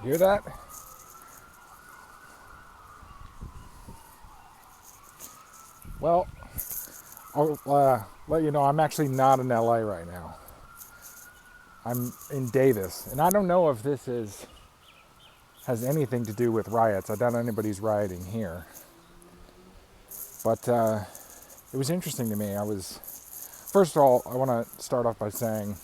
Hear that? Well, I'll let you know I'm actually not in LA right now. I'm in Davis, and I don't know if this has anything to do with riots. I doubt anybody's rioting here. But it was interesting to me. First of all, I want to start off by saying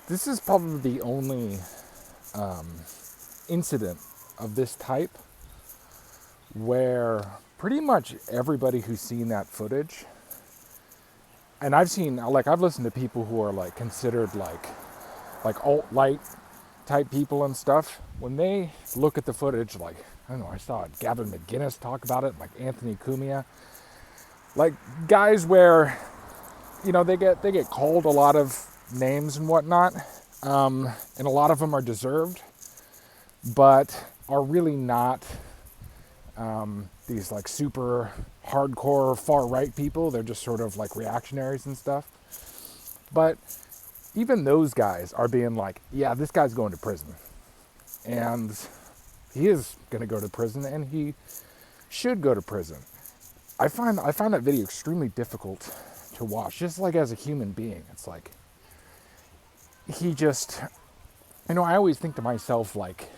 this is probably the only incident of this type where pretty much everybody who's seen that footage, and I've listened to people who are like considered like alt-right type people and stuff, when they look at the footage, like, I don't know, I saw Gavin McInnes talk about it, like Anthony Cumia, like guys where, they get called a lot of names and whatnot, and a lot of them are deserved, but are really not these like super hardcore far right people. They're just sort of like reactionaries and stuff. But even those guys are being like, yeah, this guy's going to prison. And he is going to go to prison, and he should go to prison. I find that video extremely difficult to watch, just like as a human being. It's like, he just, I always think to myself, like,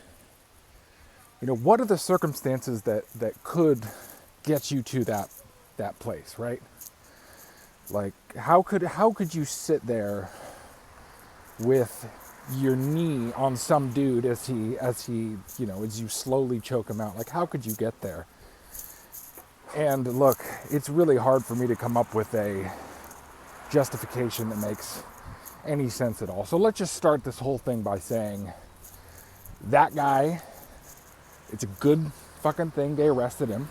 what are the circumstances that could get you to that place, right? Like, how could you sit there with your knee on some dude as as you slowly choke him out? Like, how could you get there? And look, it's really hard for me to come up with a justification that makes any sense at all. So let's just start this whole thing by saying that guy, it's a good fucking thing they arrested him,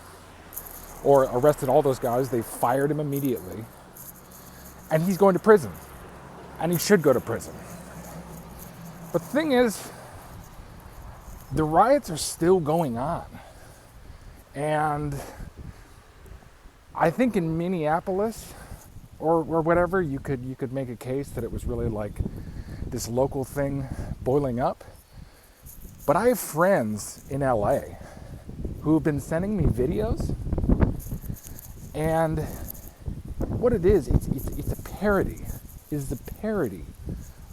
or arrested all those guys. They fired him immediately, and he's going to prison, and he should go to prison. But the thing is, the riots are still going on, and I think in Minneapolis or whatever, you could make a case that it was really like this local thing boiling up. But I have friends in LA who have been sending me videos, and what it is, it's a parody. It's the parody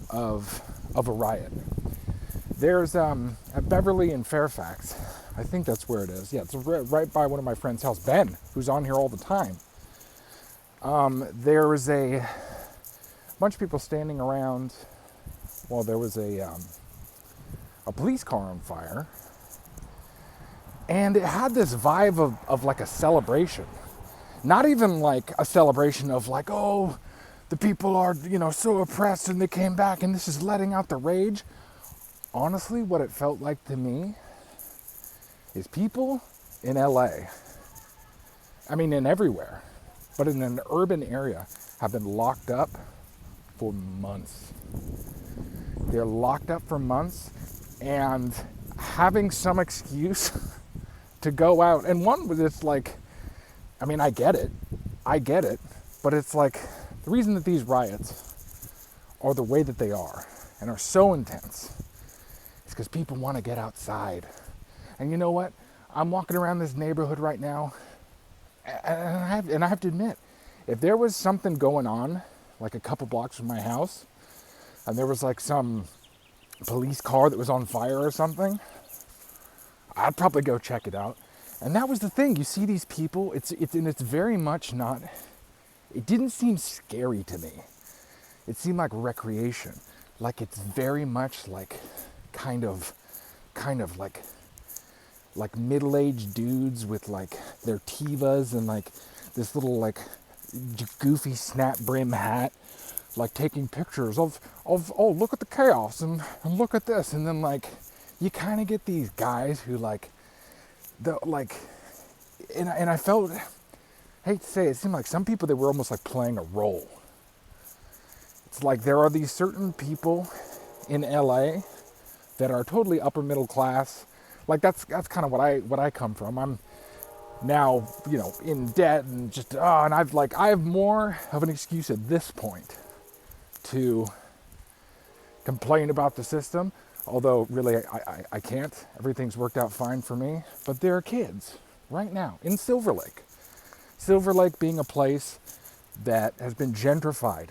of a riot. There's at Beverly and Fairfax, I think that's where it is. Yeah, it's right by one of my friends' house, Ben, who's on here all the time. There was a bunch of people standing around while there was a police car on fire, and it had this vibe of like a celebration. Not even like a celebration of like, oh, the people are, so oppressed and they came back and this is letting out the rage. Honestly, what it felt like to me is people in LA, in everywhere, but in an urban area, have been locked up for months. They're locked up for months and having some excuse to go out. And one was, it's like, I get it, but it's like, the reason that these riots are the way that they are and are so intense is because people want to get outside. And you know what? I'm walking around this neighborhood right now, and I have to admit, if there was something going on, like a couple blocks from my house, and there was like some police car that was on fire or something, I'd probably go check it out. And that was the thing. You see these people, it's very much not, it didn't seem scary to me. It seemed like recreation. Like, it's very much like kind of like middle-aged dudes with like their Tivas and like this little like goofy snap brim hat, like taking pictures of oh, look at the chaos and look at this. And then like you kind of get these guys who like and I felt, I hate to say it, seemed like some people, they were almost like playing a role. It's like there are these certain people in LA that are totally upper middle class. Like that's kind of what I come from. I'm now, in debt and just and I have more of an excuse at this point to complain about the system. Although really I can't. Everything's worked out fine for me. But there are kids right now in Silver Lake. Silver Lake being a place that has been gentrified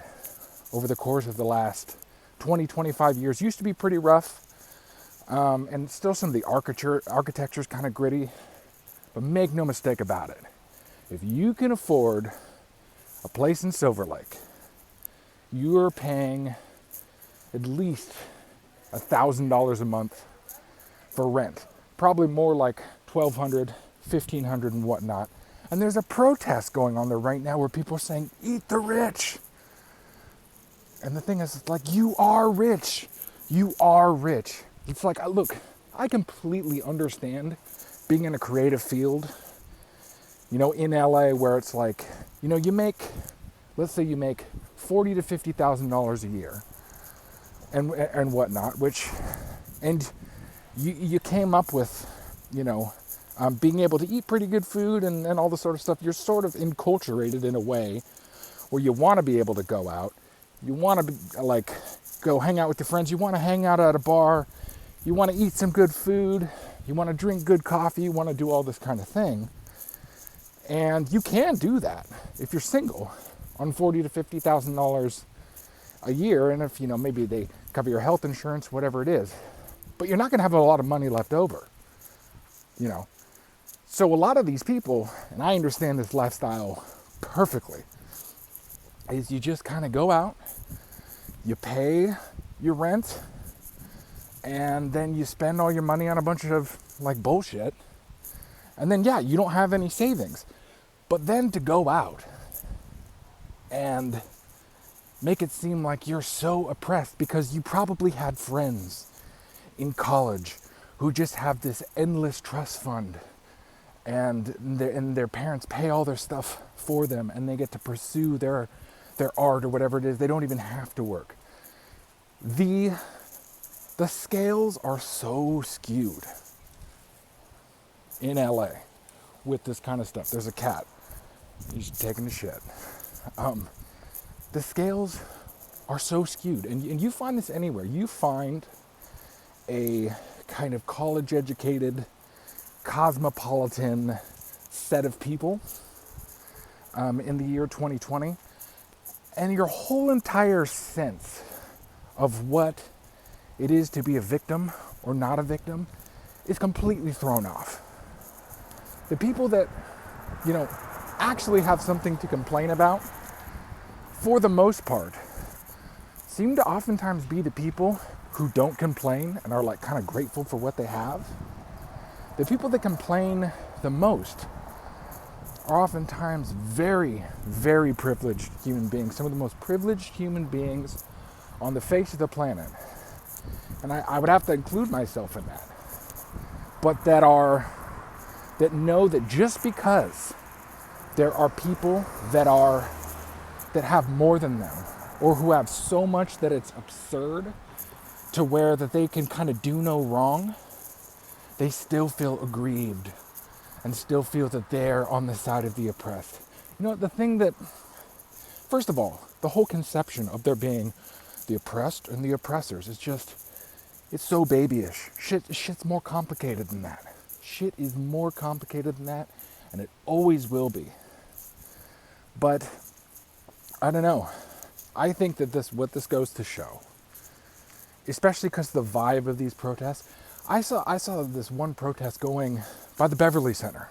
over the course of the last 20, 25 years. Used to be pretty rough. And still some of the architecture is kind of gritty. But make no mistake about it. If you can afford a place in Silver Lake, you're paying at least $1,000 a month for rent. Probably more like $1,200, $1,500 and whatnot. And there's a protest going on there right now where people are saying, eat the rich. And the thing is, it's like, you are rich. You are rich. It's like, look, I completely understand being in a creative field, in LA where it's like, let's say you make $40,000 to $50,000 a year and whatnot, and you came up with, being able to eat pretty good food and all this sort of stuff. You're sort of enculturated in a way where you want to be able to go out. You want to go hang out with your friends. You want to hang out at a bar. You want to eat some good food. You want to drink good coffee. You want to do all this kind of thing. And you can do that if you're single on $40,000 to $50,000 a year. And if, maybe they cover your health insurance, whatever it is. But you're not going to have a lot of money left over, So a lot of these people, and I understand this lifestyle perfectly, is you just kind of go out, you pay your rent, and then you spend all your money on a bunch of bullshit. And then, you don't have any savings. But then to go out and make it seem like you're so oppressed because you probably had friends in college who just have this endless trust fund and their parents pay all their stuff for them and they get to pursue their art or whatever it is. They don't even have to work. The scales are so skewed in LA with this kind of stuff. There's a cat. He's taking a shit. The scales are so skewed. And you find this anywhere. You find a kind of college-educated, cosmopolitan set of people in the year 2020. And your whole entire sense of what it is to be a victim or not a victim is completely thrown off. The people that, actually have something to complain about, for the most part, seem to oftentimes be the people who don't complain and are kind of grateful for what they have. The people that complain the most are oftentimes very, very privileged human beings, some of the most privileged human beings on the face of the planet. And I would have to include myself in that. But that know that just because there are people that have more than them, or who have so much that it's absurd to where that they can kind of do no wrong, they still feel aggrieved and still feel that they're on the side of the oppressed. The thing that, first of all, the whole conception of there being the oppressed and the oppressors is just, it's so babyish. Shit's more complicated than that. Shit is more complicated than that, and it always will be. But I don't know. I think that what this goes to show, especially because the vibe of these protests. I saw this one protest going by the Beverly Center,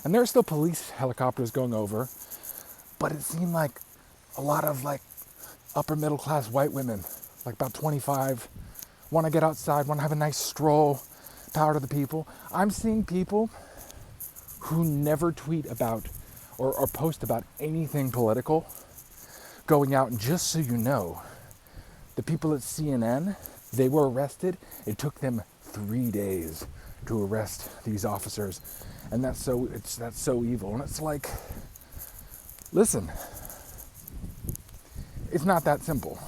and there are still police helicopters going over, but it seemed like a lot of upper middle class white women, about 25, want to get outside, want to have a nice stroll, power to the people. I'm seeing people who never tweet about or post about anything political going out. And just so you know, the people at CNN, they were arrested. It took them 3 days to arrest these officers. And that's so evil. And it's like, listen, it's not that simple.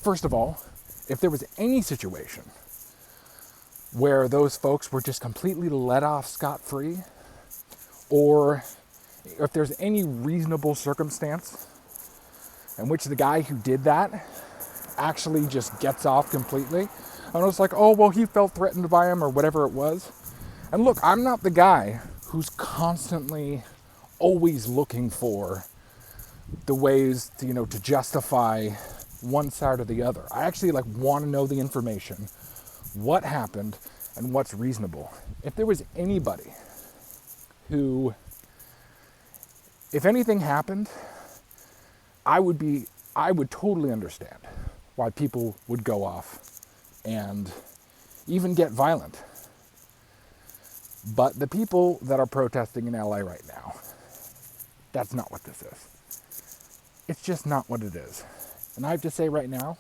First of all, if there was any situation where those folks were just completely let off scot-free, or if there's any reasonable circumstance in which the guy who did that actually just gets off completely, And it's like, oh, well, he felt threatened by him or whatever it was. And look, I'm not the guy who's constantly always looking for the ways to, to justify one side or the other. I actually like want to know the information, what happened, and what's reasonable. If there was anybody who, if anything happened, I would totally understand why people would go off and even get violent. But the people that are protesting in LA right now, that's not what this is. It's just not what it is. And I have to say right now,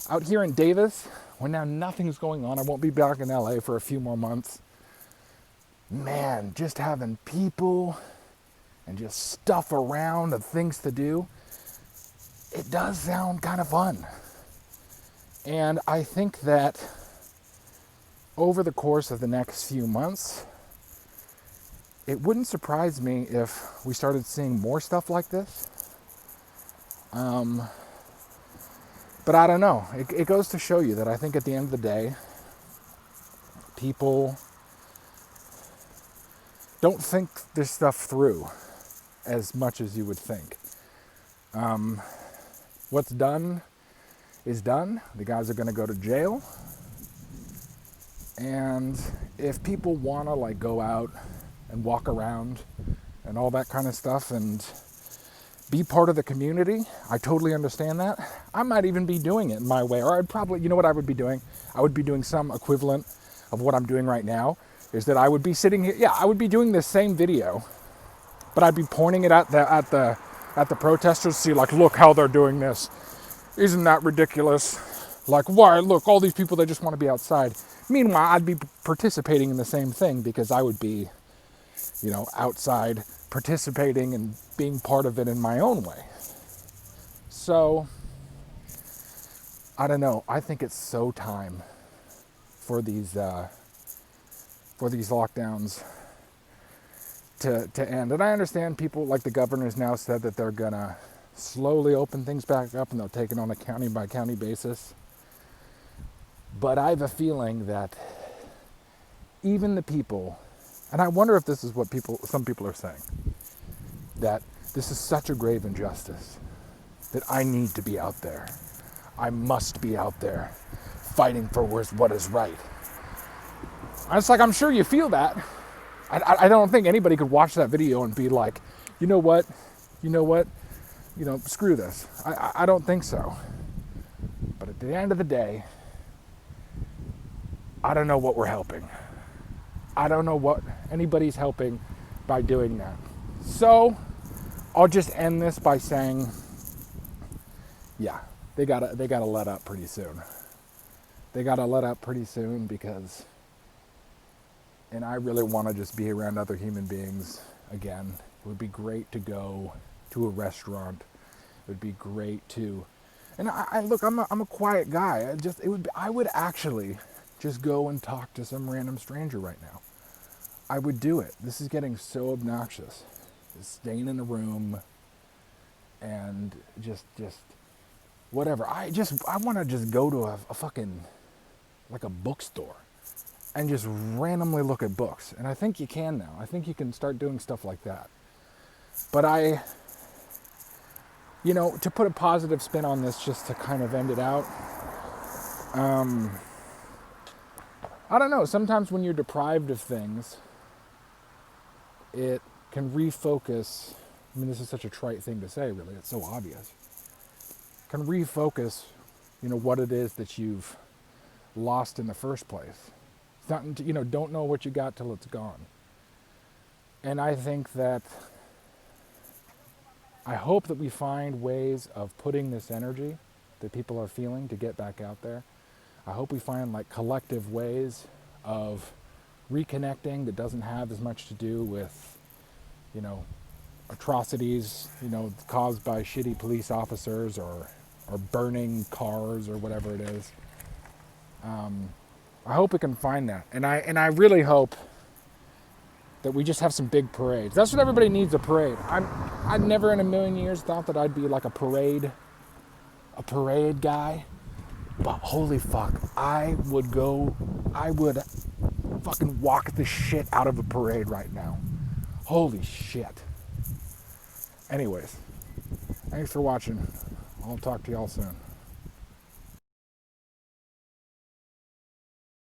out here in Davis, when now nothing's going on, I won't be back in LA for a few more months. Man, just having people and just stuff around and things to do, it does sound kind of fun. And I think that over the course of the next few months, it wouldn't surprise me if we started seeing more stuff like this. But I don't know. It goes to show you that I think at the end of the day, people don't think this stuff through as much as you would think. What's done is done. The guys are going to go to jail. And if people want to like go out and walk around and all that kind of stuff and be part of the community, I totally understand that. I might even be doing it in my way. Or I'd probably, you know what I would be doing? I would be doing some equivalent of what I'm doing right now, is that I would be sitting here, I would be doing this same video, but I'd be pointing it at the protesters, see like, look how they're doing this. Isn't that ridiculous? Like, why? Look, all these people, they just want to be outside. Meanwhile, I'd be participating in the same thing because I would be, outside participating and being part of it in my own way. So, I don't know. I think it's so time for these lockdowns to end. And I understand people, like the governor's now said that they're gonna slowly open things back up and they'll take it on a county by county basis. But I have a feeling that even the people, and I wonder if this is what some people are saying, that this is such a grave injustice that I need to be out there. I must be out there fighting for what is right. And it's like, I'm sure you feel that. I don't think anybody could watch that video and be like, you know what, screw this. I don't think so. But at the end of the day, I don't know what we're helping. I don't know what anybody's helping by doing that. So I'll just end this by saying, yeah, they gotta let up pretty soon. They gotta let up pretty soon because, and I really want to just be around other human beings again. It would be great to go to a restaurant. It would be great to, and I look, I'm a quiet guy. I would actually just go and talk to some random stranger right now. I would do it. This is getting so obnoxious. Just staying in a room and just whatever. I want to just go to a fucking, like a bookstore and just randomly look at books. And I think you can now. I think you can start doing stuff like that. But to put a positive spin on this, just to kind of end it out, I don't know. Sometimes when you're deprived of things, it can refocus. I mean, this is such a trite thing to say, really. It's so obvious. Can refocus, what it is that you've lost in the first place. It's not, don't know what you got till it's gone. And I think that, I hope that we find ways of putting this energy that people are feeling to get back out there. I hope we find like collective ways of reconnecting that doesn't have as much to do with, atrocities, caused by shitty police officers or burning cars or whatever it is. I hope we can find that. And I really hope that we just have some big parades. That's what everybody needs, a parade. I'd never in a million years thought that I'd be like a parade guy. But holy fuck, I would fucking walk the shit out of a parade right now. Holy shit. Anyways, thanks for watching. I'll talk to y'all soon.